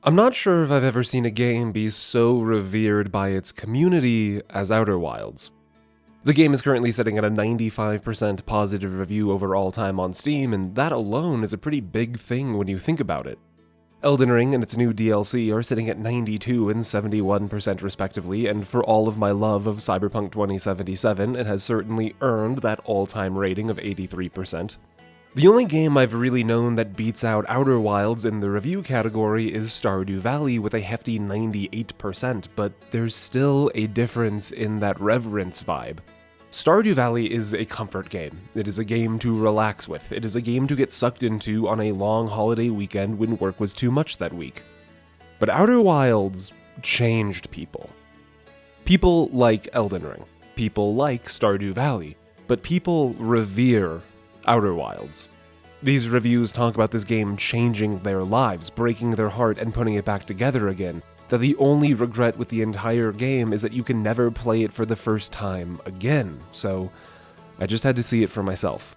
I'm not sure if I've ever seen a game be so revered by its community as Outer Wilds. The game is currently sitting at a 95% positive review over all time on Steam, and that alone is a pretty big thing when you think about it. Elden Ring and its new DLC are sitting at 92 and 71% respectively, and for all of my love of Cyberpunk 2077, it has certainly earned that all-time rating of 83%. The only game I've really known that beats out Outer Wilds in the review category is Stardew Valley with a hefty 98%, but there's still a difference in that reverence vibe. Stardew Valley is a comfort game. It is a game to relax with. It is a game to get sucked into on a long holiday weekend when work was too much that week. But Outer Wilds changed people. People like Elden Ring. People like Stardew Valley. But people revere Outer Wilds. These reviews talk about this game changing their lives, breaking their heart, and putting it back together again. That the only regret with the entire game is that you can never play it for the first time again, so I just had to see it for myself.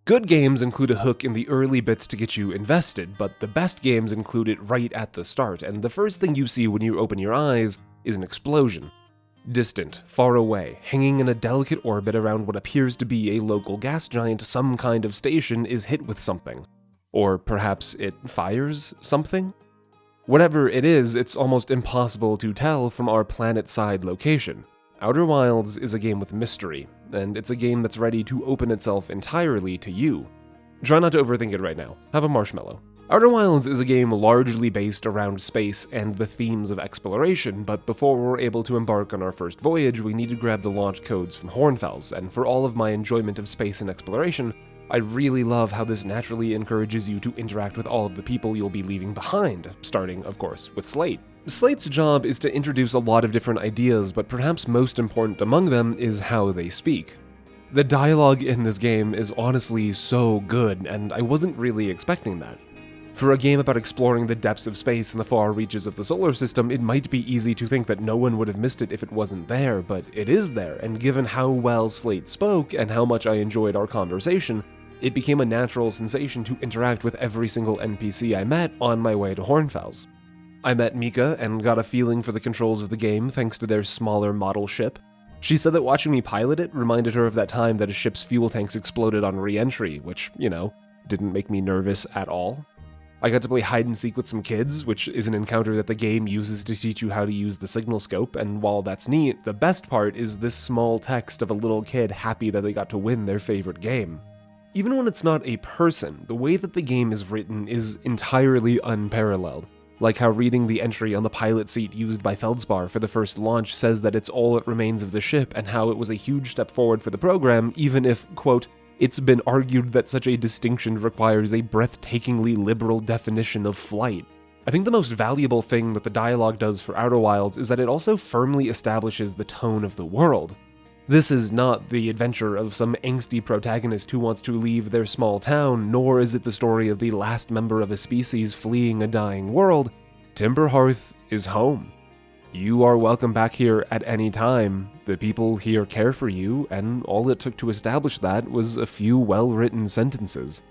Good games include a hook in the early bits to get you invested, but the best games include it right at the start, and the first thing you see when you open your eyes is an explosion. Distant, far away, hanging in a delicate orbit around what appears to be a local gas giant, some kind of station is hit with something. Or perhaps it fires something? Whatever it is, it's almost impossible to tell from our planet-side location. Outer Wilds is a game with mystery, and it's a game that's ready to open itself entirely to you. Try not to overthink it right now. Have a marshmallow. Outer Wilds is a game largely based around space and the themes of exploration, but before we're able to embark on our first voyage, we need to grab the launch codes from Hornfels, and for all of my enjoyment of space and exploration, I really love how this naturally encourages you to interact with all of the people you'll be leaving behind, starting, of course, with Slate. Slate's job is to introduce a lot of different ideas, but perhaps most important among them is how they speak. The dialogue in this game is honestly so good, and I wasn't really expecting that. For a game about exploring the depths of space and the far reaches of the solar system, it might be easy to think that no one would have missed it if it wasn't there, but it is there, and given how well Slate spoke and how much I enjoyed our conversation, it became a natural sensation to interact with every single NPC I met on my way to Hornfels. I met Mika and got a feeling for the controls of the game thanks to their smaller model ship. She said that watching me pilot it reminded her of that time that a ship's fuel tanks exploded on re-entry, which, didn't make me nervous at all. I got to play hide-and-seek with some kids, which is an encounter that the game uses to teach you how to use the signal scope, and while that's neat, the best part is this small text of a little kid happy that they got to win their favorite game. Even when it's not a person, the way that the game is written is entirely unparalleled. Like how reading the entry on the pilot seat used by Feldspar for the first launch says that it's all that remains of the ship, and how it was a huge step forward for the program, even if, quote, it's been argued that such a distinction requires a breathtakingly liberal definition of flight. I think the most valuable thing that the dialogue does for Outer Wilds is that it also firmly establishes the tone of the world. This is not the adventure of some angsty protagonist who wants to leave their small town, nor is it the story of the last member of a species fleeing a dying world. Timberhearth is home. You are welcome back here at any time. The people here care for you, and all it took to establish that was a few well-written sentences.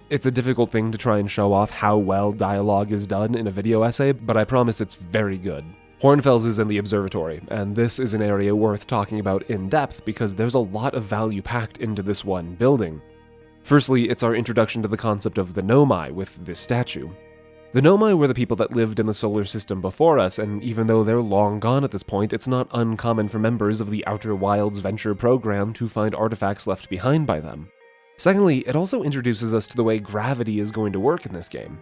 It's a difficult thing to try and show off how well dialogue is done in a video essay, but I promise it's very good. Hornfels is in the observatory, and this is an area worth talking about in depth because there's a lot of value packed into this one building. Firstly, it's our introduction to the concept of the Nomai with this statue. The Nomai were the people that lived in the solar system before us, and even though they're long gone at this point, it's not uncommon for members of the Outer Wilds Venture program to find artifacts left behind by them. Secondly, it also introduces us to the way gravity is going to work in this game.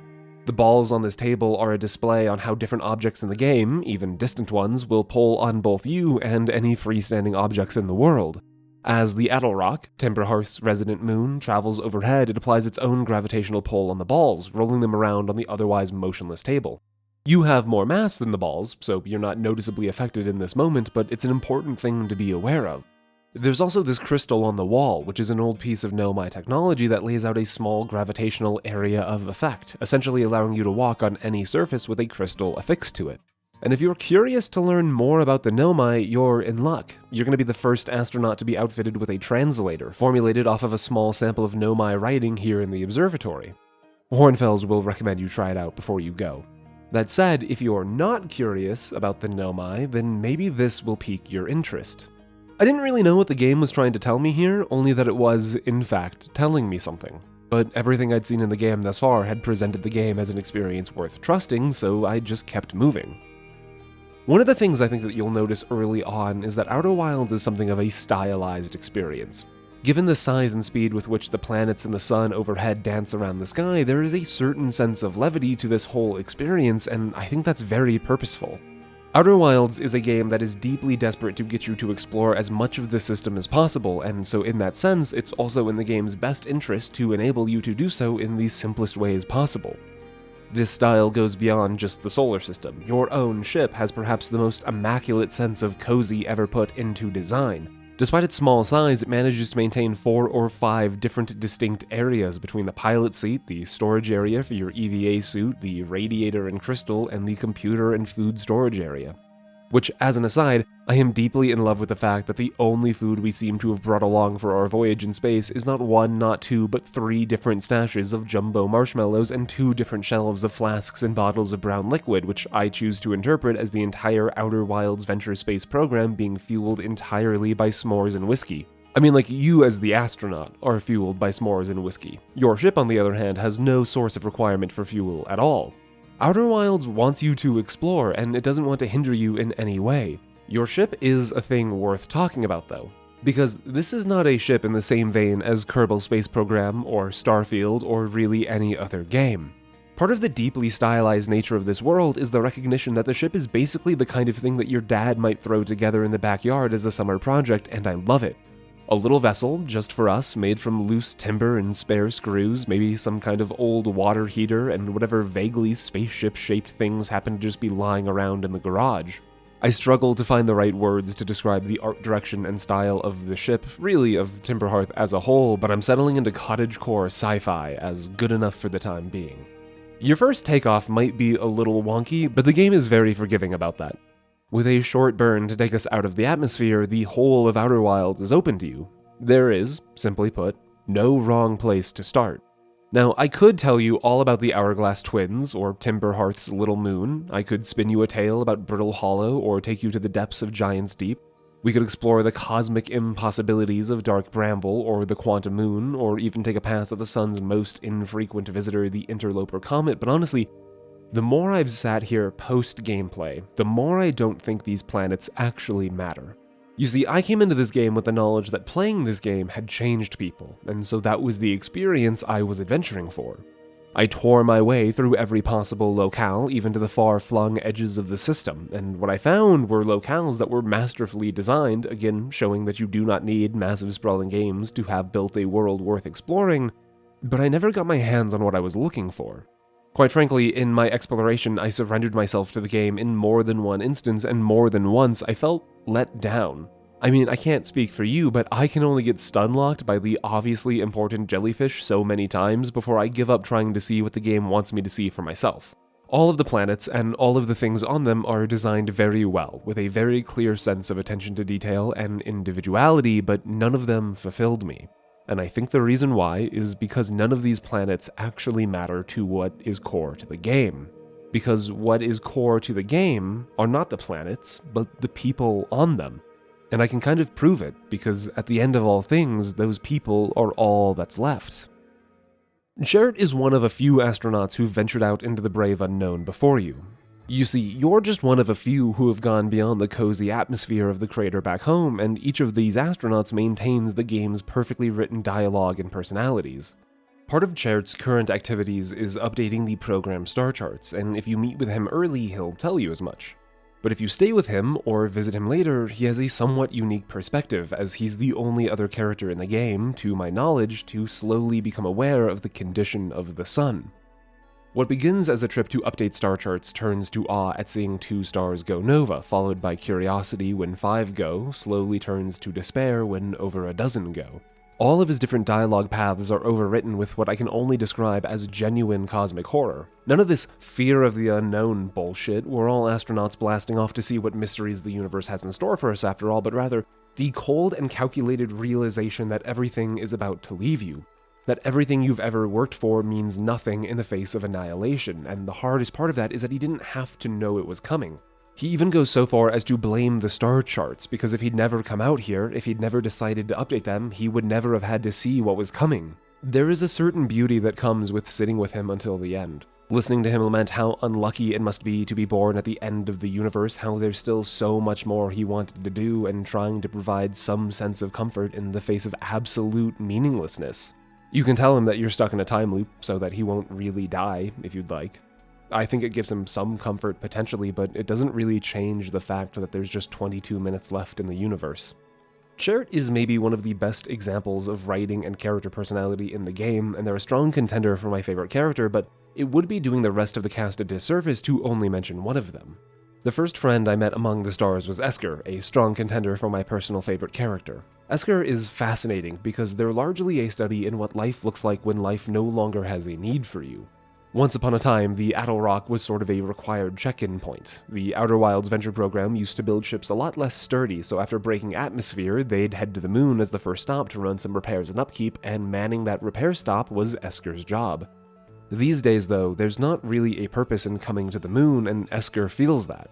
The balls on this table are a display on how different objects in the game, even distant ones, will pull on both you and any freestanding objects in the world. As the Adelrock, Timberhearth's resident moon, travels overhead, it applies its own gravitational pull on the balls, rolling them around on the otherwise motionless table. You have more mass than the balls, so you're not noticeably affected in this moment, but it's an important thing to be aware of. There's also this crystal on the wall, which is an old piece of Nomai technology that lays out a small gravitational area of effect, essentially allowing you to walk on any surface with a crystal affixed to it. And if you're curious to learn more about the Nomai, you're in luck. You're going to be the first astronaut to be outfitted with a translator, formulated off of a small sample of Nomai writing here in the observatory. Hornfels will recommend you try it out before you go. That said, if you're not curious about the Nomai, then maybe this will pique your interest. I didn't really know what the game was trying to tell me here, only that it was, in fact, telling me something. But everything I'd seen in the game thus far had presented the game as an experience worth trusting, so I just kept moving. One of the things I think that you'll notice early on is that Outer Wilds is something of a stylized experience. Given the size and speed with which the planets and the sun overhead dance around the sky, there is a certain sense of levity to this whole experience, and I think that's very purposeful. Outer Wilds is a game that is deeply desperate to get you to explore as much of the system as possible, and so in that sense, it's also in the game's best interest to enable you to do so in the simplest ways possible. This style goes beyond just the solar system. Your own ship has perhaps the most immaculate sense of cozy ever put into design. Despite its small size, it manages to maintain 4 or 5 different distinct areas between the pilot seat, the storage area for your EVA suit, the radiator and crystal, and the computer and food storage area. Which, as an aside, I am deeply in love with the fact that the only food we seem to have brought along for our voyage in space is not 1, not 2, but 3 different stashes of jumbo marshmallows and 2 different shelves of flasks and bottles of brown liquid, which I choose to interpret as the entire Outer Wilds Venture Space program being fueled entirely by s'mores and whiskey. I mean, like, you as the astronaut are fueled by s'mores and whiskey. Your ship, on the other hand, has no source of requirement for fuel at all. Outer Wilds wants you to explore, and it doesn't want to hinder you in any way. Your ship is a thing worth talking about, though, because this is not a ship in the same vein as Kerbal Space Program or Starfield or really any other game. Part of the deeply stylized nature of this world is the recognition that the ship is basically the kind of thing that your dad might throw together in the backyard as a summer project, and I love it. A little vessel, just for us, made from loose timber and spare screws, maybe some kind of old water heater, and whatever vaguely spaceship-shaped things happen to just be lying around in the garage. I struggle to find the right words to describe the art direction and style of the ship, really of Timberhearth as a whole, but I'm settling into cottagecore sci-fi as good enough for the time being. Your first takeoff might be a little wonky, but the game is very forgiving about that. With a short burn to take us out of the atmosphere, the whole of Outer Wilds is open to you. There is, simply put, no wrong place to start. Now, I could tell you all about the Hourglass Twins, or Timberhearth's Little Moon. I could spin you a tale about Brittle Hollow, or take you to the depths of Giant's Deep. We could explore the cosmic impossibilities of Dark Bramble, or the Quantum Moon, or even take a pass at the sun's most infrequent visitor, the Interloper Comet, but honestly, the more I've sat here post-gameplay, the more I don't think these planets actually matter. You see, I came into this game with the knowledge that playing this game had changed people, and so that was the experience I was adventuring for. I tore my way through every possible locale, even to the far-flung edges of the system, and what I found were locales that were masterfully designed, again showing that you do not need massive sprawling games to have built a world worth exploring, but I never got my hands on what I was looking for. Quite frankly, in my exploration, I surrendered myself to the game in more than one instance, and more than once, I felt let down. I mean, I can't speak for you, but I can only get stun-locked by the obviously important jellyfish so many times before I give up trying to see what the game wants me to see for myself. All of the planets and all of the things on them are designed very well, with a very clear sense of attention to detail and individuality, but none of them fulfilled me. And I think the reason why is because none of these planets actually matter to what is core to the game. Because what is core to the game are not the planets, but the people on them. And I can kind of prove it, because at the end of all things, those people are all that's left. Chert is one of a few astronauts who've ventured out into the brave unknown before you. You see, you're just one of a few who have gone beyond the cozy atmosphere of the crater back home, and each of these astronauts maintains the game's perfectly written dialogue and personalities. Part of Chert's current activities is updating the program star charts, and if you meet with him early, he'll tell you as much. But if you stay with him, or visit him later, he has a somewhat unique perspective, as he's the only other character in the game, to my knowledge, to slowly become aware of the condition of the sun. What begins as a trip to update star charts turns to awe at seeing 2 stars go nova, followed by curiosity when 5 go, slowly turns to despair when over a dozen go. All of his different dialogue paths are overwritten with what I can only describe as genuine cosmic horror. None of this fear of the unknown bullshit, we're all astronauts blasting off to see what mysteries the universe has in store for us after all, but rather the cold and calculated realization that everything is about to leave you. That everything you've ever worked for means nothing in the face of annihilation, and the hardest part of that is that he didn't have to know it was coming. He even goes so far as to blame the star charts, because if he'd never come out here, if he'd never decided to update them, he would never have had to see what was coming. There is a certain beauty that comes with sitting with him until the end. Listening to him lament how unlucky it must be to be born at the end of the universe, how there's still so much more he wanted to do, and trying to provide some sense of comfort in the face of absolute meaninglessness. You can tell him that you're stuck in a time loop so that he won't really die, if you'd like. I think it gives him some comfort potentially, but it doesn't really change the fact that there's just 22 minutes left in the universe. Chert is maybe one of the best examples of writing and character personality in the game, and they're a strong contender for my favorite character, but it would be doing the rest of the cast a disservice to only mention one of them. The first friend I met among the stars was Esker, a strong contender for my personal favorite character. Esker is fascinating because they're largely a study in what life looks like when life no longer has a need for you. Once upon a time, the Atoll Rock was sort of a required check-in point. The Outer Wilds venture program used to build ships a lot less sturdy, so after breaking atmosphere, they'd head to the moon as the first stop to run some repairs and upkeep, and manning that repair stop was Esker's job. These days, though, there's not really a purpose in coming to the moon, and Esker feels that.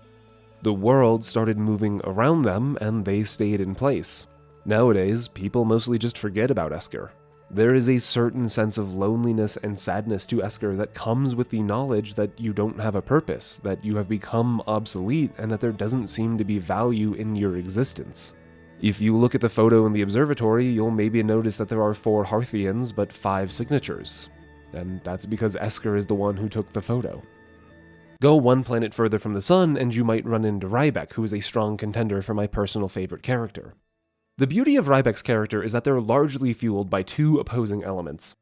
The world started moving around them, and they stayed in place. Nowadays, people mostly just forget about Esker. There is a certain sense of loneliness and sadness to Esker that comes with the knowledge that you don't have a purpose, that you have become obsolete, and that there doesn't seem to be value in your existence. If you look at the photo in the observatory, you'll maybe notice that there are 4 Hearthians, but 5 signatures. And that's because Esker is the one who took the photo. Go one planet further from the sun, and you might run into Riebeck, who is a strong contender for my personal favorite character. The beauty of Riebeck's character is that they're largely fueled by 2 opposing elements.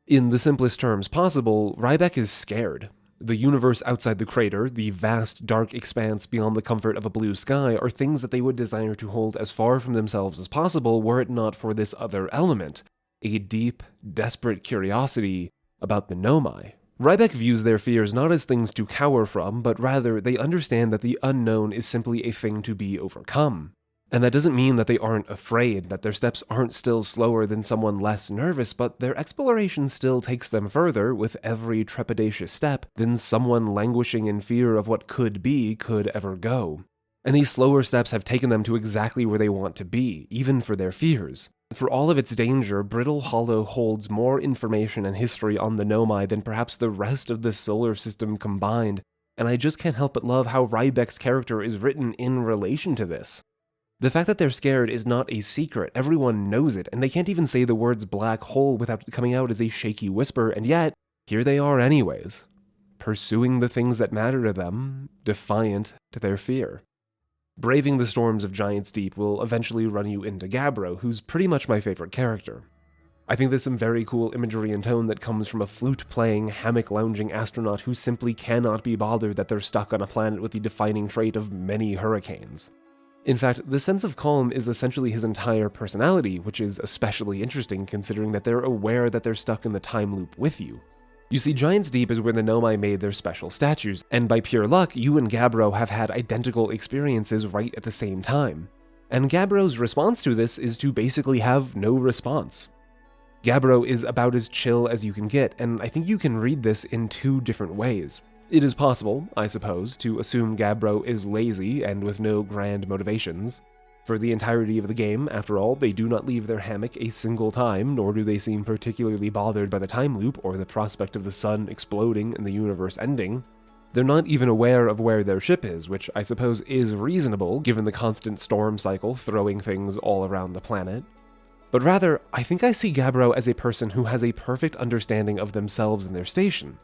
In the simplest terms possible, Riebeck is scared. The universe outside the crater, the vast dark expanse beyond the comfort of a blue sky, are things that they would desire to hold as far from themselves as possible were it not for this other element, a deep, desperate curiosity about the Nomai. Riebeck views their fears not as things to cower from, but rather they understand that the unknown is simply a thing to be overcome. And that doesn't mean that they aren't afraid, that their steps aren't still slower than someone less nervous, but their exploration still takes them further with every trepidatious step than someone languishing in fear of what could be could ever go. And these slower steps have taken them to exactly where they want to be, even for their fears. For all of its danger, Brittle Hollow holds more information and history on the Nomai than perhaps the rest of the solar system combined, and I just can't help but love how Riebeck's character is written in relation to this. The fact that they're scared is not a secret, everyone knows it, and they can't even say the words black hole without coming out as a shaky whisper, and yet, here they are anyways, pursuing the things that matter to them, defiant to their fear. Braving the storms of Giant's Deep will eventually run you into Gabbro, who's pretty much my favorite character. I think there's some very cool imagery and tone that comes from a flute-playing, hammock-lounging astronaut who simply cannot be bothered that they're stuck on a planet with the defining trait of many hurricanes. In fact, the sense of calm is essentially his entire personality, which is especially interesting considering that they're aware that they're stuck in the time loop with you. You see, Giant's Deep is where the Nomai made their special statues, and by pure luck, you and Gabbro have had identical experiences right at the same time. And Gabbro's response to this is to basically have no response. Gabbro is about as chill as you can get, and I think you can read this in 2 different ways. It is possible, I suppose, to assume Gabbro is lazy and with no grand motivations. For the entirety of the game, after all, they do not leave their hammock a single time, nor do they seem particularly bothered by the time loop or the prospect of the sun exploding and the universe ending. They're not even aware of where their ship is, which I suppose is reasonable given the constant storm cycle throwing things all around the planet. But rather, I think I see Gabbro as a person who has a perfect understanding of themselves and their station.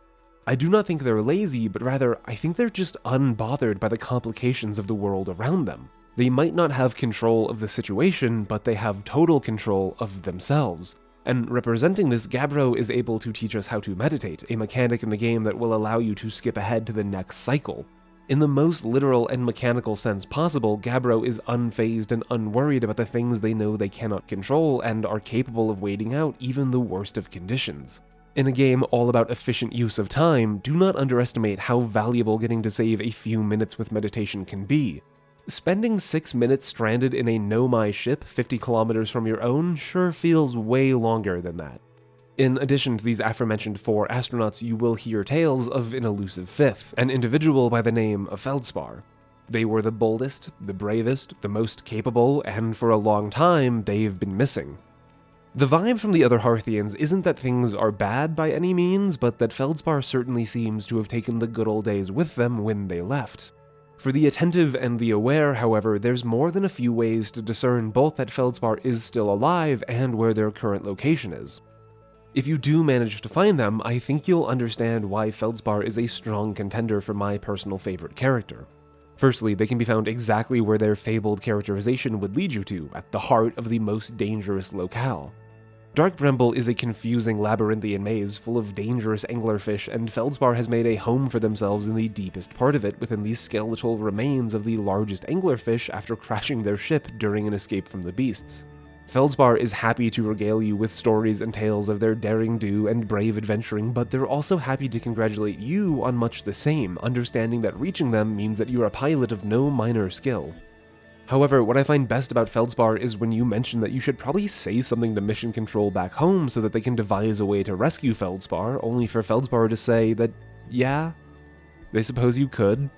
I do not think they're lazy, but rather, I think they're just unbothered by the complications of the world around them. They might not have control of the situation, but they have total control of themselves. And representing this, Gabbro is able to teach us how to meditate, a mechanic in the game that will allow you to skip ahead to the next cycle. In the most literal and mechanical sense possible, Gabbro is unfazed and unworried about the things they know they cannot control and are capable of waiting out even the worst of conditions. In a game all about efficient use of time, do not underestimate how valuable getting to save a few minutes with meditation can be. Spending 6 minutes stranded in a Nomai ship 50 kilometers from your own sure feels way longer than that. In addition to these aforementioned 4 astronauts, you will hear tales of an elusive 5th, an individual by the name of Feldspar. They were the boldest, the bravest, the most capable, and for a long time, they've been missing. The vibe from the other Hearthians isn't that things are bad by any means, but that Feldspar certainly seems to have taken the good old days with them when they left. For the attentive and the aware, however, there's more than a few ways to discern both that Feldspar is still alive and where their current location is. If you do manage to find them, I think you'll understand why Feldspar is a strong contender for my personal favorite character. Firstly, they can be found exactly where their fabled characterization would lead you to, at the heart of the most dangerous locale. Dark Bramble is a confusing labyrinthian maze full of dangerous anglerfish, and Feldspar has made a home for themselves in the deepest part of it within the skeletal remains of the largest anglerfish after crashing their ship during an escape from the beasts. Feldspar is happy to regale you with stories and tales of their daring do and brave adventuring, but they're also happy to congratulate you on much the same, understanding that reaching them means that you're a pilot of no minor skill. However, what I find best about Feldspar is when you mention that you should probably say something to Mission Control back home so that they can devise a way to rescue Feldspar, only for Feldspar to say that, yeah, they suppose you could,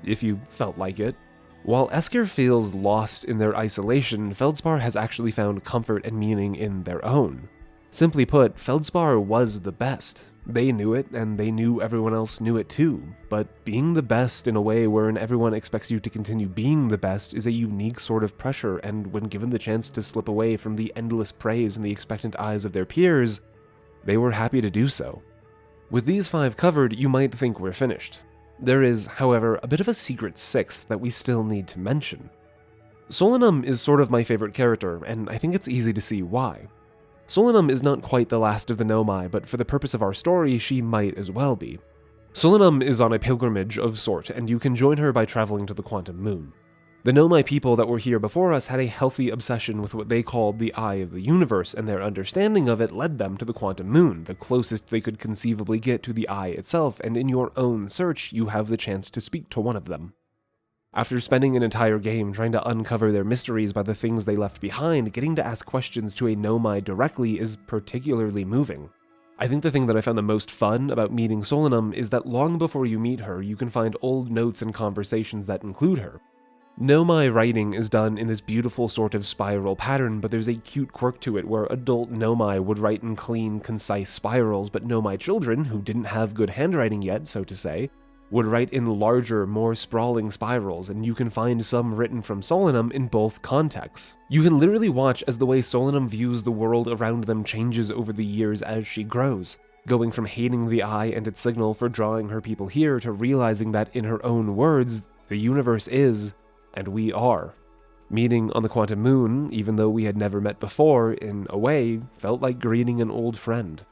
if you felt like it. While Esker feels lost in their isolation, Feldspar has actually found comfort and meaning in their own. Simply put, Feldspar was the best. They knew it, and they knew everyone else knew it too, but being the best in a way wherein everyone expects you to continue being the best is a unique sort of pressure, and when given the chance to slip away from the endless praise in the expectant eyes of their peers, they were happy to do so. With these 5 covered, you might think we're finished. There is, however, a bit of a secret 6th that we still need to mention. Solanum is sort of my favorite character, and I think it's easy to see why. Solanum is not quite the last of the Nomai, but for the purpose of our story, she might as well be. Solanum is on a pilgrimage of sort, and you can join her by traveling to the Quantum Moon. The Nomai people that were here before us had a healthy obsession with what they called the Eye of the Universe, and their understanding of it led them to the Quantum Moon, the closest they could conceivably get to the Eye itself, and in your own search, you have the chance to speak to one of them. After spending an entire game trying to uncover their mysteries by the things they left behind, getting to ask questions to a Nomai directly is particularly moving. I think the thing that I found the most fun about meeting Solanum is that long before you meet her, you can find old notes and conversations that include her. Nomai writing is done in this beautiful sort of spiral pattern, but there's a cute quirk to it where adult Nomai would write in clean, concise spirals, but Nomai children, who didn't have good handwriting yet, so to say, would write in larger, more sprawling spirals, and you can find some written from Solanum in both contexts. You can literally watch as the way Solanum views the world around them changes over the years as she grows, going from hating the Eye and its signal for drawing her people here to realizing that, in her own words, the universe is, and we are. Meeting on the Quantum Moon, even though we had never met before, in a way, felt like greeting an old friend.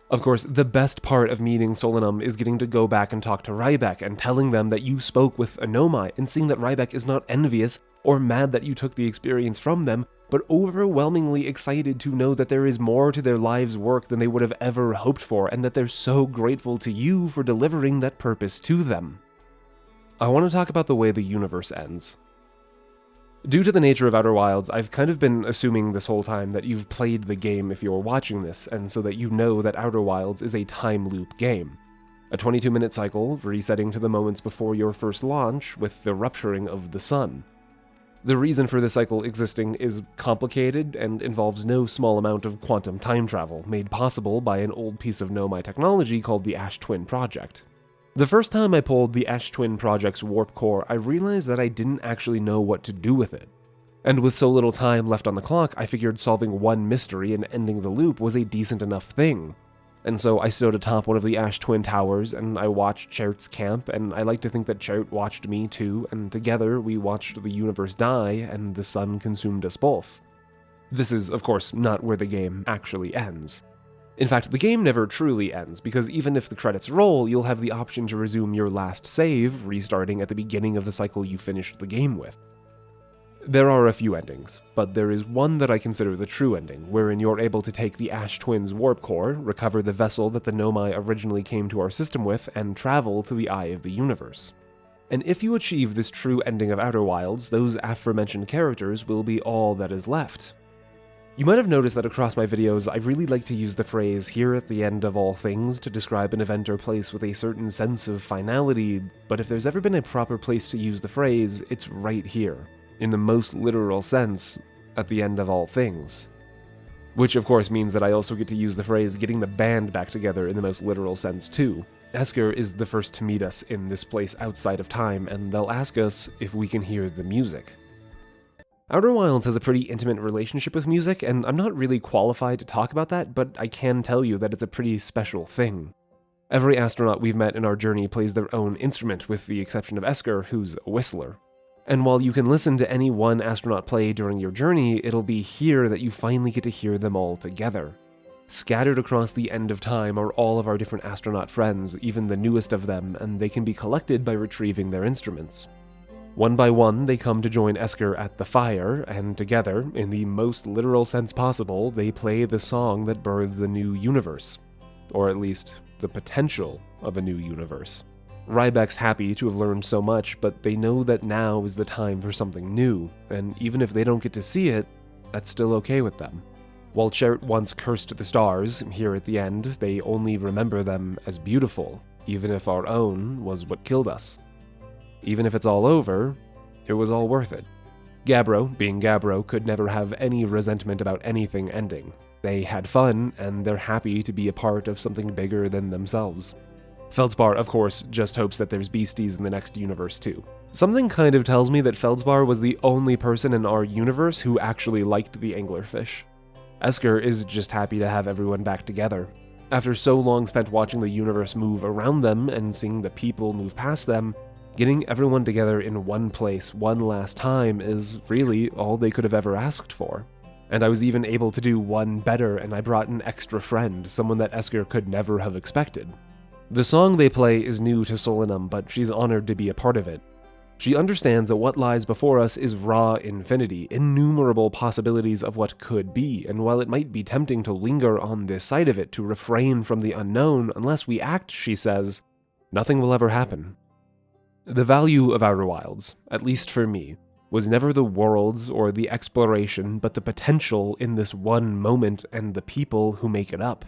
Of course, the best part of meeting Solanum is getting to go back and talk to Riebeck and telling them that you spoke with a Nomai, and seeing that Riebeck is not envious or mad that you took the experience from them, but overwhelmingly excited to know that there is more to their lives' work than they would have ever hoped for, and that they're so grateful to you for delivering that purpose to them. I want to talk about the way the universe ends. Due to the nature of Outer Wilds, I've kind of been assuming this whole time that you've played the game if you're watching this, and so that you know that Outer Wilds is a time loop game. A 22-minute cycle, resetting to the moments before your first launch, with the rupturing of the sun. The reason for this cycle existing is complicated and involves no small amount of quantum time travel, made possible by an old piece of Nomai technology called the Ash Twin Project. The first time I pulled the Ash Twin Project's warp core, I realized that I didn't actually know what to do with it. And with so little time left on the clock, I figured solving one mystery and ending the loop was a decent enough thing. And so I stood atop one of the Ash Twin Towers, and I watched Chert's camp, and I like to think that Chert watched me too, and together we watched the universe die, and the sun consumed us both. This is, of course, not where the game actually ends. In fact, the game never truly ends, because even if the credits roll, you'll have the option to resume your last save, restarting at the beginning of the cycle you finished the game with. There are a few endings, but there is one that I consider the true ending, wherein you're able to take the Ash Twins' warp core, recover the vessel that the Nomai originally came to our system with, and travel to the Eye of the Universe. And if you achieve this true ending of Outer Wilds, those aforementioned characters will be all that is left. You might have noticed that across my videos, I really like to use the phrase "here at the end of all things" to describe an event or place with a certain sense of finality, but if there's ever been a proper place to use the phrase, it's right here, in the most literal sense, at the end of all things. Which of course means that I also get to use the phrase "getting the band back together" in the most literal sense too. Esker is the first to meet us in this place outside of time, and they'll ask us if we can hear the music. Outer Wilds has a pretty intimate relationship with music, and I'm not really qualified to talk about that, but I can tell you that it's a pretty special thing. Every astronaut we've met in our journey plays their own instrument, with the exception of Esker, who's a whistler. And while you can listen to any one astronaut play during your journey, it'll be here that you finally get to hear them all together. Scattered across the end of time are all of our different astronaut friends, even the newest of them, and they can be collected by retrieving their instruments. One by one, they come to join Esker at the fire, and together, in the most literal sense possible, they play the song that birthed the new universe. Or at least, the potential of a new universe. Riebeck's happy to have learned so much, but they know that now is the time for something new, and even if they don't get to see it, that's still okay with them. While Chert once cursed the stars, here at the end, they only remember them as beautiful, even if our own was what killed us. Even if it's all over, it was all worth it. Gabbro, being Gabbro, could never have any resentment about anything ending. They had fun, and they're happy to be a part of something bigger than themselves. Feldspar, of course, just hopes that there's beasties in the next universe too. Something kind of tells me that Feldspar was the only person in our universe who actually liked the anglerfish. Esker is just happy to have everyone back together. After so long spent watching the universe move around them and seeing the people move past them, getting everyone together in one place one last time is really all they could have ever asked for. And I was even able to do one better, and I brought an extra friend, someone that Esker could never have expected. The song they play is new to Solanum, but she's honored to be a part of it. She understands that what lies before us is raw infinity, innumerable possibilities of what could be, and while it might be tempting to linger on this side of it, to refrain from the unknown, unless we act, she says, nothing will ever happen. The value of Outer Wilds, at least for me, was never the worlds or the exploration, but the potential in this one moment and the people who make it up.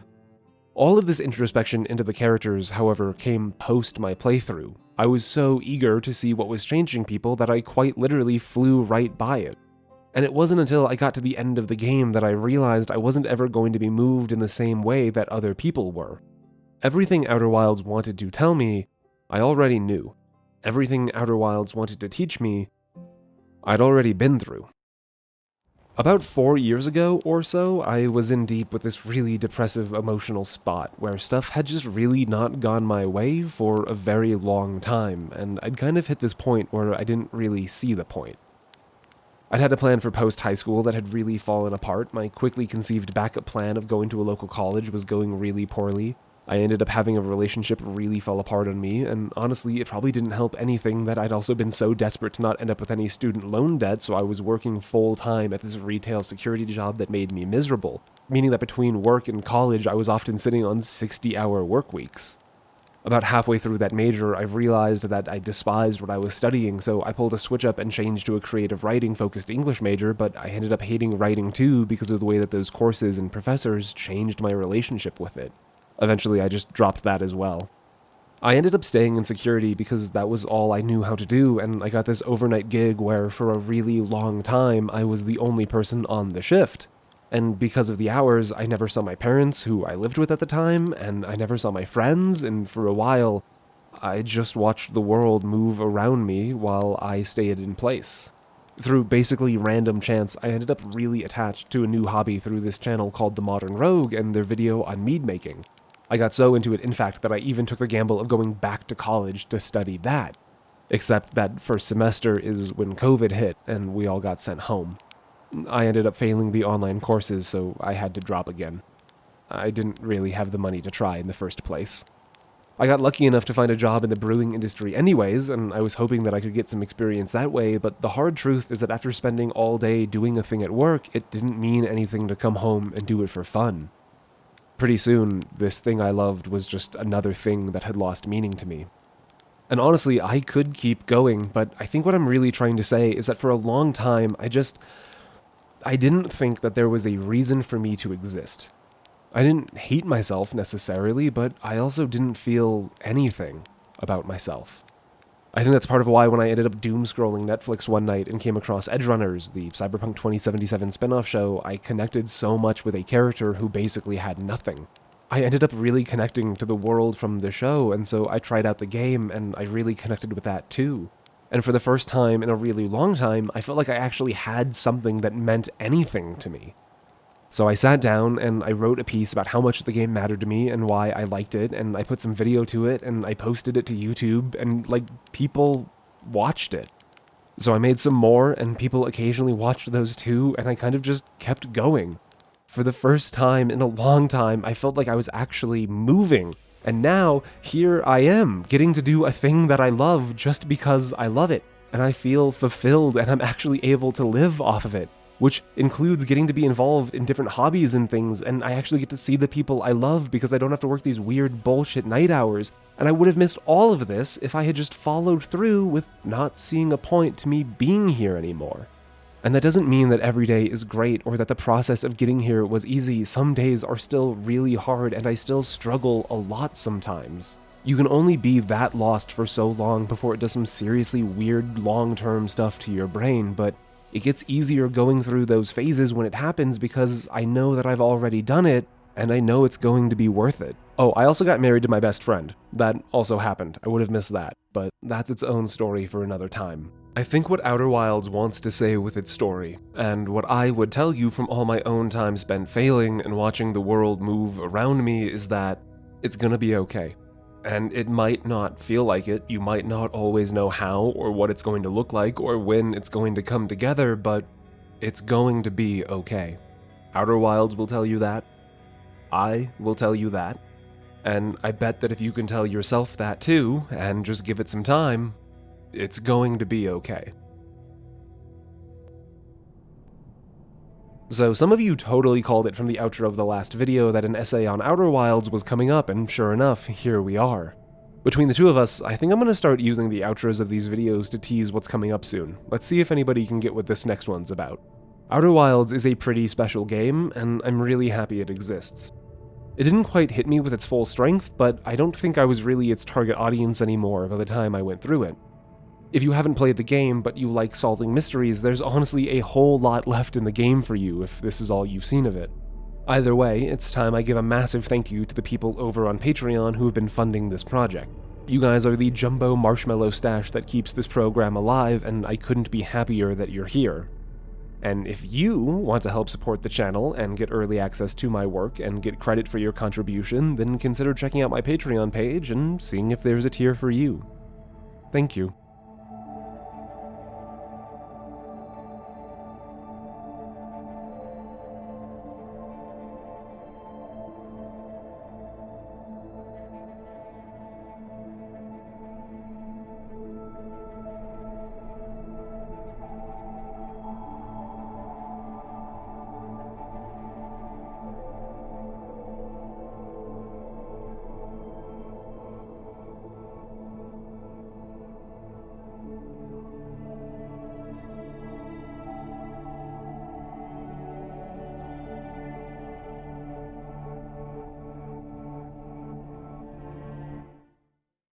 All of this introspection into the characters, however, came post my playthrough. I was so eager to see what was changing people that I quite literally flew right by it. And it wasn't until I got to the end of the game that I realized I wasn't ever going to be moved in the same way that other people were. Everything Outer Wilds wanted to tell me, I already knew. Everything Outer Wilds wanted to teach me, I'd already been through. About 4 years ago or so, I was in deep with this really depressive emotional spot where stuff had just really not gone my way for a very long time, and I'd kind of hit this point where I didn't really see the point. I'd had a plan for post-high school that had really fallen apart. My quickly conceived backup plan of going to a local college was going really poorly. I ended up having a relationship really fall apart on me, and honestly, it probably didn't help anything that I'd also been so desperate to not end up with any student loan debt, so I was working full-time at this retail security job that made me miserable, meaning that between work and college, I was often sitting on 60-hour work weeks. About halfway through that major, I realized that I despised what I was studying, so I pulled a switch up and changed to a creative writing-focused English major, but I ended up hating writing too because of the way that those courses and professors changed my relationship with it. Eventually, I just dropped that as well. I ended up staying in security because that was all I knew how to do, and I got this overnight gig where, for a really long time, I was the only person on the shift. And because of the hours, I never saw my parents, who I lived with at the time, and I never saw my friends, and for a while, I just watched the world move around me while I stayed in place. Through basically random chance, I ended up really attached to a new hobby through this channel called The Modern Rogue and their video on mead making. I got so into it, in fact, that I even took the gamble of going back to college to study that. Except that first semester is when COVID hit, and we all got sent home. I ended up failing the online courses, so I had to drop again. I didn't really have the money to try in the first place. I got lucky enough to find a job in the brewing industry anyways, and I was hoping that I could get some experience that way, but the hard truth is that after spending all day doing a thing at work, it didn't mean anything to come home and do it for fun. Pretty soon, this thing I loved was just another thing that had lost meaning to me. And honestly, I could keep going, but I think what I'm really trying to say is that for a long time, I didn't think that there was a reason for me to exist. I didn't hate myself necessarily, but I also didn't feel anything about myself. I think that's part of why when I ended up doom-scrolling Netflix one night and came across Edgerunners, the Cyberpunk 2077 spin-off show, I connected so much with a character who basically had nothing. I ended up really connecting to the world from the show, and so I tried out the game, and I really connected with that too. And for the first time in a really long time, I felt like I actually had something that meant anything to me. So I sat down and I wrote a piece about how much the game mattered to me and why I liked it, and I put some video to it, and I posted it to YouTube, and, people watched it. So I made some more, and people occasionally watched those too, and I kind of just kept going. For the first time in a long time, I felt like I was actually moving. And now, here I am, getting to do a thing that I love just because I love it. And I feel fulfilled, and I'm actually able to live off of it. Which includes getting to be involved in different hobbies and things, and I actually get to see the people I love because I don't have to work these weird bullshit night hours, and I would have missed all of this if I had just followed through with not seeing a point to me being here anymore. And that doesn't mean that every day is great or that the process of getting here was easy. Some days are still really hard, and I still struggle a lot sometimes. You can only be that lost for so long before it does some seriously weird long-term stuff to your brain, but it gets easier going through those phases when it happens because I know that I've already done it, and I know it's going to be worth it. Oh, I also got married to my best friend. That also happened. I would have missed that, but that's its own story for another time. I think what Outer Wilds wants to say with its story, and what I would tell you from all my own time spent failing and watching the world move around me, is that it's gonna be okay. And it might not feel like it, you might not always know how or what it's going to look like or when it's going to come together, but it's going to be okay. Outer Wilds will tell you that. I will tell you that. And I bet that if you can tell yourself that too, and just give it some time, it's going to be okay. So some of you totally called it from the outro of the last video that an essay on Outer Wilds was coming up, and sure enough, here we are. Between the two of us, I think I'm going to start using the outros of these videos to tease what's coming up soon. Let's see if anybody can get what this next one's about. Outer Wilds is a pretty special game, and I'm really happy it exists. It didn't quite hit me with its full strength, but I don't think I was really its target audience anymore by the time I went through it. If you haven't played the game, but you like solving mysteries, there's honestly a whole lot left in the game for you if this is all you've seen of it. Either way, it's time I give a massive thank you to the people over on Patreon who have been funding this project. You guys are the jumbo marshmallow stash that keeps this program alive, and I couldn't be happier that you're here. And if you want to help support the channel and get early access to my work and get credit for your contribution, then consider checking out my Patreon page and seeing if there's a tier for you. Thank you.